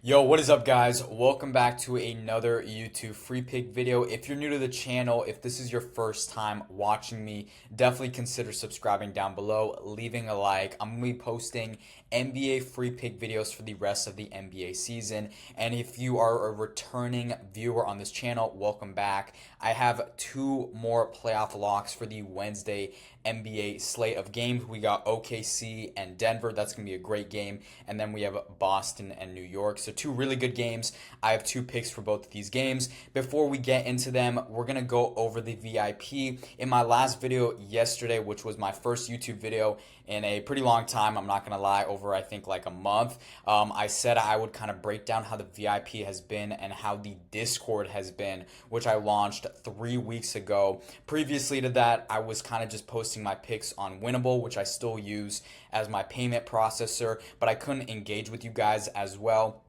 Yo, what is up, guys? Welcome back to another YouTube free pick video. If you're new to the channel, if this is your first time watching me, definitely consider subscribing down below, leaving a like. I'm going to be posting NBA free pick videos for the rest of the NBA season. And if you are a returning viewer on this channel, welcome back. I have two more playoff locks for the Wednesday NBA slate of games. We got OKC and Denver. That's going to be a great game. And then we have Boston and New York. So two really good games. I have two picks for both of these games. Before we get into them, we're going to go over the VIP. In my last video yesterday, which was my first YouTube video in a pretty long time, I'm not going to lie, over I think like a month, I said I would kind of break down how the VIP has been and how the Discord has been, which I launched 3 weeks ago. Previously to that, I was kind of just posting my picks on Winnable, which I still use as my payment processor, but I couldn't engage with you guys as well.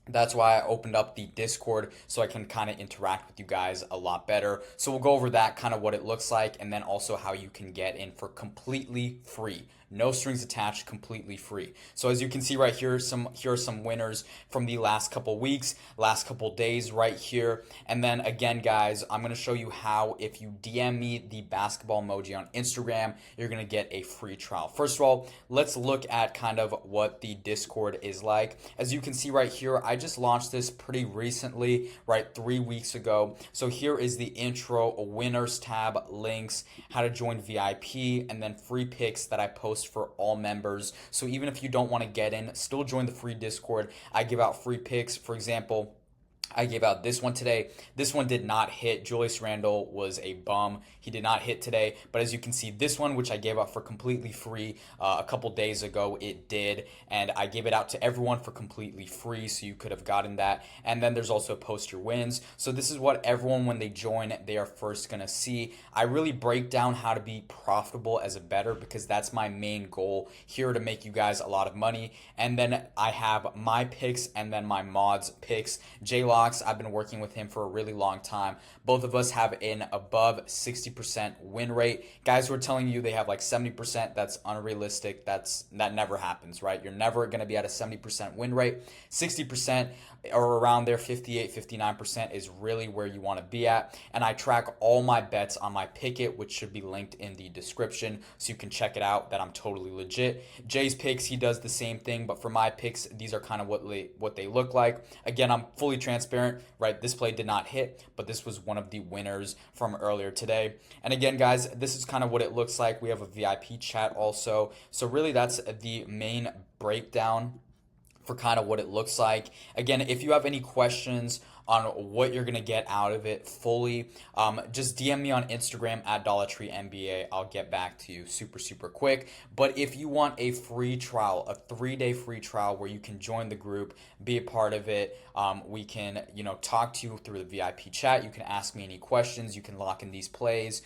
That's why I opened up the Discord so I can kind of interact with you guys a lot better. So we'll go over that, kind of what it looks like, and then also how you can get in for completely free. No strings attached, completely free. So as you can see right here, here are some winners from the last couple weeks, last couple days right here. And then again, guys, I'm going to show you how if you DM me the basketball emoji on Instagram, you're going to get a free trial. First of all, let's look at kind of what the Discord is like. As you can see right here, I just launched this pretty recently, right, 3 weeks ago. So here is the intro, a winners tab, links, how to join VIP, and then free picks that I post for all members. So even if you don't want to get in, still join the free Discord. I give out free picks. For example, I gave out this one today. This one did not hit. Julius Randle was a bum. He did not hit today. But as you can see, this one, which I gave out for completely free a couple days ago, it did. And I gave it out to everyone for completely free, so you could have gotten that. And then there's also post your wins. So this is what everyone, when they join, they are first going to see. I really break down how to be profitable as a bettor because that's my main goal here, to make you guys a lot of money. And then I have my picks and then my mods picks. J-Lock, I've been working with him for a really long time. Both of us have an above 60% win rate. Guys who are telling you they have like 70%, that's unrealistic. That never happens, right? You're never going to be at a 70% win rate. 60% or around there, 58, 59% is really where you want to be at. And I track all my bets on my PIKKIT, which should be linked in the description, so you can check it out, that I'm totally legit. Jay's picks, he does the same thing, but for my picks, these are kind of what they look like. Again, I'm fully transparent, right? This play did not hit, but this was one of the winners from earlier today. And again, guys, this is kind of what it looks like. We have a VIP chat also. So really, that's the main breakdown for kind of what it looks like. Again, if you have any questions on what you're going to get out of it fully, just DM me on Instagram at DollarTreeNBA. I'll get back to you super quick. But if you want a free trial, a 3-day free trial where you can join the group, be a part of it, we can, talk to you through the VIP chat. You can ask me any questions. You can lock in these plays.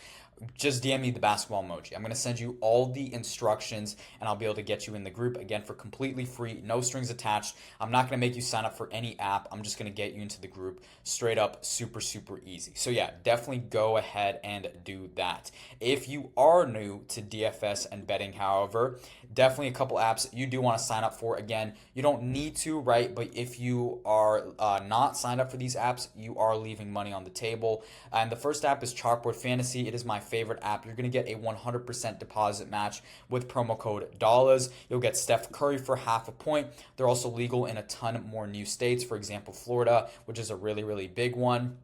Just DM me the basketball emoji. I'm going to send you all the instructions, and I'll be able to get you in the group, again, for completely free, no strings attached. I'm not going to make you sign up for any app. I'm just going to get you into the group straight up, super easy. So yeah, definitely go ahead and do that. If you are new to DFS and betting, however, definitely a couple apps you do want to sign up for. Again, you don't need to, right? But if you are not signed up for these apps, you are leaving money on the table. And the first app is Chalkboard Fantasy. It is my favorite app. You're going to get a 100% deposit match with promo code dollars. You'll get Steph Curry for half a point. They're also legal in a ton more new states, for example, Florida, which is a really big one.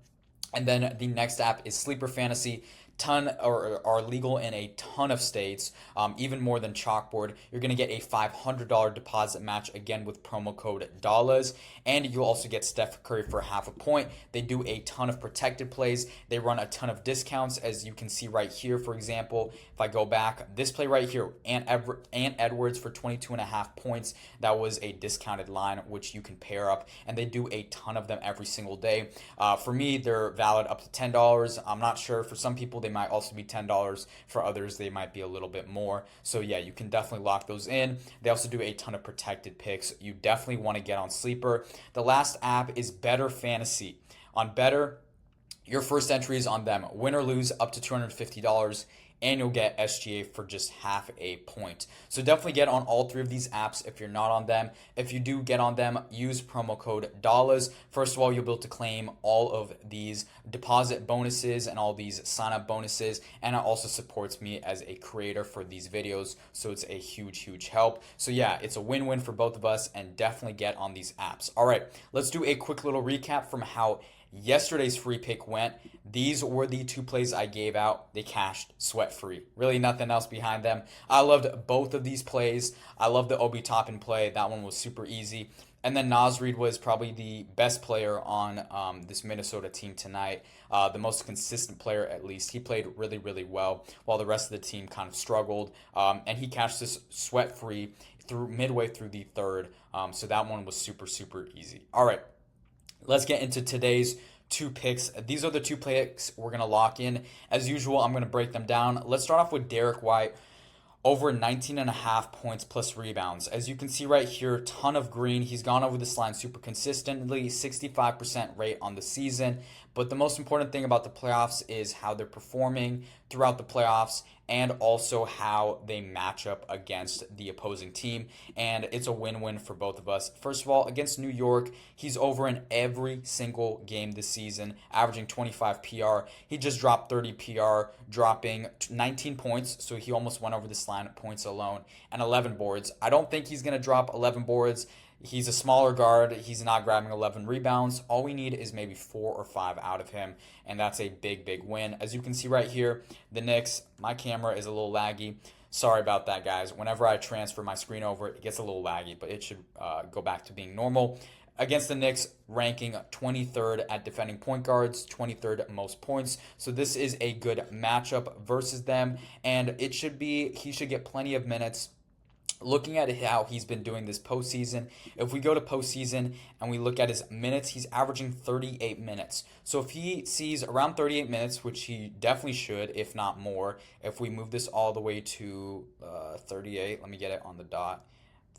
And then the next app is Sleeper Fantasy. Are legal in a ton of states, even more than Chalkboard. You're going to get a $500 deposit match, again with promo code dollars, and you'll also get Steph Curry for half a point. They do a ton of protected plays. They run a ton of discounts, as you can see right here. For example, if I go back, this play right here, Ant Edwards for 22.5 points, that was a discounted line, which you can pair up, and they do a ton of them every single day. For me, they're valid up to $10. I'm not sure, for some people they might also be $10. For others, they might be a little bit more. So yeah, you can definitely lock those in. They also do a ton of protected picks. You definitely want to get on Sleeper. The last app is Betr Fantasy. On Betr, your first entry is on them. Win or lose, up to $250. and you'll get SGA for just half a point. So definitely get on all three of these apps if you're not on them. If you do get on them, use promo code dollars. First of all, you'll be able to claim all of these deposit bonuses and all these sign up bonuses, and it also supports me as a creator for these videos, so it's a huge help. So yeah, it's a win-win for both of us, and definitely get on these apps. All right, let's do a quick little recap from how yesterday's free pick went. These were the two plays I gave out. They cashed sweat free. Really nothing else behind them. I loved both of these plays. I love the Obi Toppin play. That one was super easy. And then Naz Reid was probably the best player on this Minnesota team tonight. The most consistent player, at least. He played really well, while the rest of the team kind of struggled. And he cashed this sweat free through midway through the third. So that one was super easy. All right, let's get into today's two picks. These are the two picks we're going to lock in. As usual, I'm going to break them down. Let's start off with Derek White. Over 19.5 points plus rebounds. As you can see right here, ton of green. He's gone over this line super consistently, 65% rate on the season. But the most important thing about the playoffs is how they're performing throughout the playoffs, and also how they match up against the opposing team. And it's a win-win for both of us. First of all, against New York, he's over in every single game this season, averaging 25 PR. He just dropped 30 PR, dropping 19 points, so he almost went over this line at points alone, and 11 boards. I don't think he's going to drop 11 boards. He's a smaller guard. He's not grabbing 11 rebounds. All we need is maybe 4 or 5 out of him, and that's a big win. As you can see right here, the Knicks, my camera is a little laggy. Sorry about that, guys. Whenever I transfer my screen over, it gets a little laggy, but it should go back to being normal. Against the Knicks, ranking 23rd at defending point guards, 23rd most points. So this is a good matchup versus them, and he should get plenty of minutes. Looking at how he's been doing this postseason, if we go to postseason and we look at his minutes, he's averaging 38 minutes. So if he sees around 38 minutes, which he definitely should, if not more, if we move this all the way to 38, let me get it on the dot,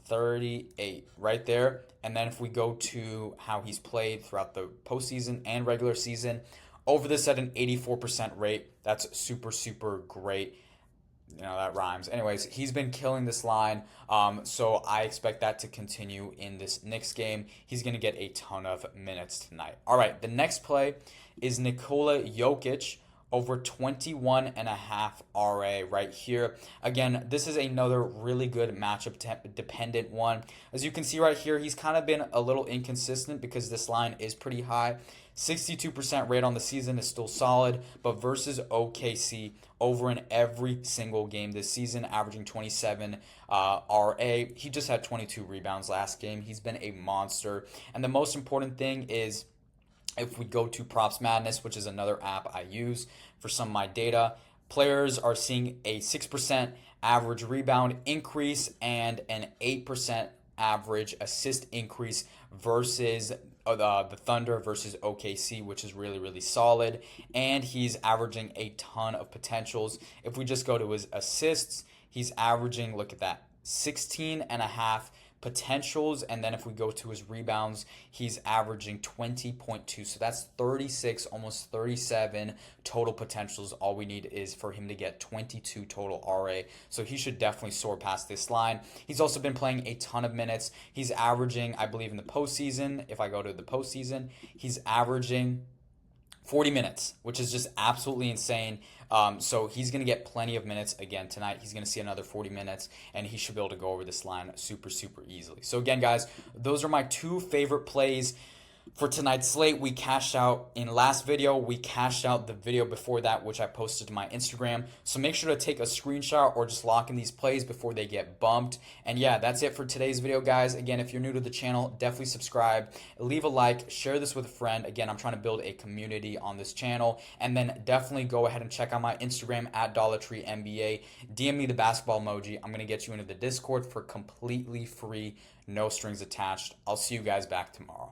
38 right there. And then if we go to how he's played throughout the postseason and regular season, over this at an 84% rate, that's super great. You know, that rhymes. Anyways, he's been killing this line, so I expect that to continue in this Knicks game. He's going to get a ton of minutes tonight. All right, the next play is Nikola Jokic, over 21.5 RA right here. Again, this is another really good matchup dependent one. As you can see right here, he's kind of been a little inconsistent because this line is pretty high. 62% rate on the season is still solid, but versus OKC, over in every single game this season, averaging 27 RA. He just had 22 rebounds last game. He's been a monster. And the most important thing is, if we go to Props Madness, which is another app I use for some of my data, players are seeing a 6% average rebound increase and an 8% average assist increase versus the Thunder versus OKC, which is really solid. And he's averaging a ton of potentials. If we just go to his assists, he's averaging, look at that, 16.5 potentials. And then if we go to his rebounds, he's averaging 20.2. So that's 36, almost 37 total potentials. All we need is for him to get 22 total RA. So he should definitely soar past this line. He's also been playing a ton of minutes. He's averaging, I believe in the postseason, if I go to the postseason, he's averaging 40 minutes, which is just absolutely insane. So he's going to get plenty of minutes again tonight. He's going to see another 40 minutes, and he should be able to go over this line super easily. So again, guys, those are my two favorite plays for tonight's slate. We cashed out in last video. We cashed out the video before that, which I posted to my Instagram. So make sure to take a screenshot or just lock in these plays before they get bumped. And yeah, that's it for today's video, guys. Again, if you're new to the channel, definitely subscribe, leave a like, share this with a friend. Again, I'm trying to build a community on this channel. And then definitely go ahead and check out my Instagram at DollarTreeNBA. DM me the basketball emoji. I'm going to get you into the Discord for completely free, no strings attached. I'll see you guys back tomorrow.